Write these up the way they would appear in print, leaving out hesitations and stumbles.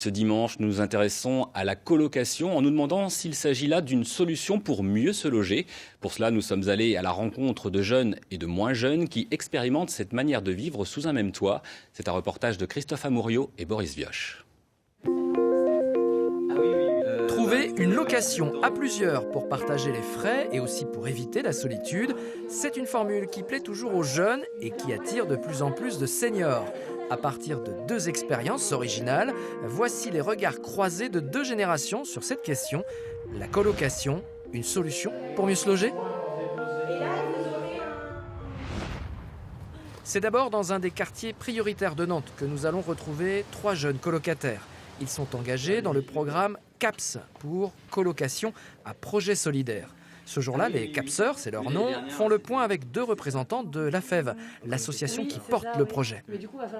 Ce dimanche, nous nous intéressons à la colocation en nous demandant s'il s'agit là d'une solution pour mieux se loger. Pour cela, nous sommes allés à la rencontre de jeunes et de moins jeunes qui expérimentent cette manière de vivre sous un même toit. C'est un reportage de Christophe Amouriot et Boris Vioche. Trouver une location à plusieurs pour partager les frais et aussi pour éviter la solitude, c'est une formule qui plaît toujours aux jeunes et qui attire de plus en plus de seniors. À partir de 2 expériences originales, voici les regards croisés de 2 générations sur cette question. La colocation, une solution pour mieux se loger ? C'est d'abord dans un des quartiers prioritaires de Nantes que nous allons retrouver 3 jeunes colocataires. Ils sont engagés dans le programme CAPS pour colocation à projet solidaire. Ce jour-là, les CAPSeurs, c'est leur nom, font le point avec 2 représentants de l'AFEV, l'association qui porte le projet.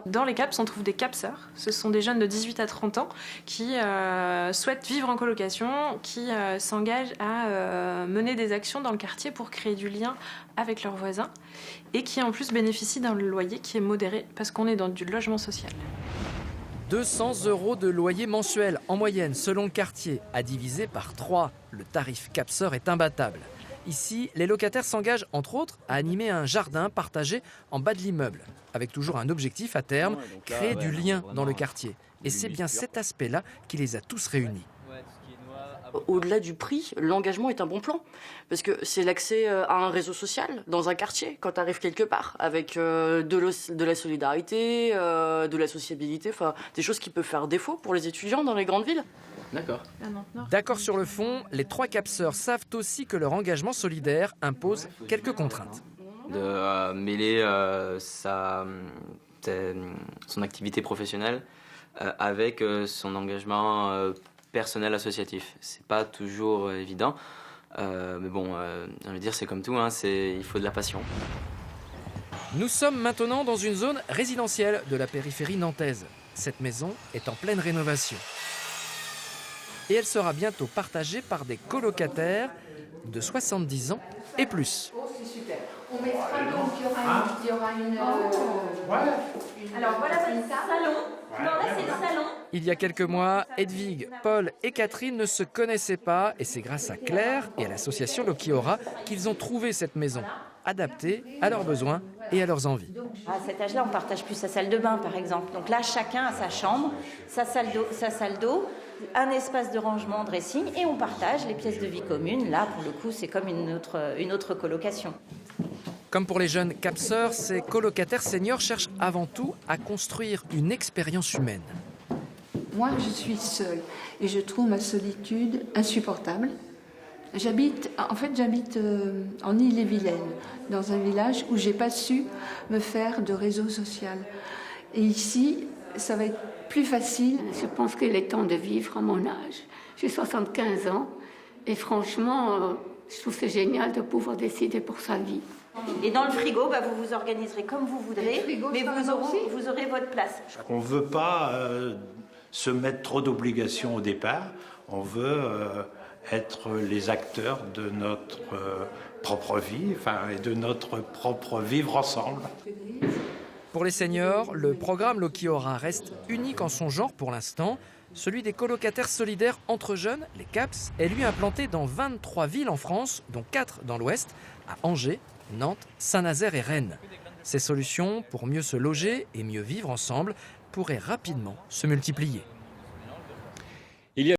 Dans les CAPS, on trouve des CAPSeurs. Ce sont des jeunes de 18 à 30 ans qui souhaitent vivre en colocation, qui s'engagent à mener des actions dans le quartier pour créer du lien avec leurs voisins et qui en plus bénéficient d'un loyer qui est modéré parce qu'on est dans du logement social. 200 € de loyer mensuel en moyenne selon le quartier, à diviser par 3. Le tarif CAPSeur est imbattable. Ici, les locataires s'engagent entre autres à animer un jardin partagé en bas de l'immeuble, avec toujours un objectif à terme, créer du lien dans le quartier. Et c'est bien cet aspect-là qui les a tous réunis. Au-delà du prix, l'engagement est un bon plan. Parce que c'est l'accès à un réseau social dans un quartier, quand tu arrives quelque part, avec de la solidarité, de la sociabilité, enfin des choses qui peuvent faire défaut pour les étudiants dans les grandes villes. D'accord. D'accord sur le fond, les 3 CAPSeurs savent aussi que leur engagement solidaire impose quelques contraintes. De mêler son activité professionnelle avec son engagement personnel associatif. C'est pas toujours évident, mais bon, je veux dire, c'est comme tout, hein, il faut de la passion. Nous sommes maintenant dans une zone résidentielle de la périphérie nantaise. Cette maison est en pleine rénovation. Et elle sera bientôt partagée par des colocataires de 70 ans et plus. Oh, c'est super. On mettra donc, il y aura une... Alors voilà votre salon. Non, là c'est le salon. Il y a quelques mois, Edwige, Paul et Catherine ne se connaissaient pas et c'est grâce à Claire et à l'association Lokiora qu'ils ont trouvé cette maison, adaptée à leurs besoins et à leurs envies. À cet âge-là, on partage plus sa salle de bain, par exemple. Donc là, chacun a sa chambre, sa salle d'eau, un espace de rangement, dressing, et on partage les pièces de vie communes. Là, pour le coup, c'est comme une autre colocation. Comme pour les jeunes CAPSeurs, ces colocataires seniors cherchent avant tout à construire une expérience humaine. Moi, je suis seule et je trouve ma solitude insupportable. J'habite en Ille-et-Vilaine, dans un village où j'ai pas su me faire de réseau social. Et ici, ça va être plus facile. Je pense qu'il est temps de vivre à mon âge. J'ai 75 ans et franchement, je trouve que c'est génial de pouvoir décider pour sa vie. Et dans le frigo, vous vous organiserez comme vous voudrez, mais vous aurez votre place. On ne veut pas se mettre trop d'obligations au départ. On veut être les acteurs de notre propre vie, et de notre propre vivre ensemble. Pour les seniors, le programme Lokiora reste unique en son genre pour l'instant. Celui des colocataires solidaires entre jeunes, les CAPS, est lui implanté dans 23 villes en France, dont 4 dans l'Ouest, à Angers, Nantes, Saint-Nazaire et Rennes. Ces solutions pour mieux se loger et mieux vivre ensemble pourraient rapidement se multiplier.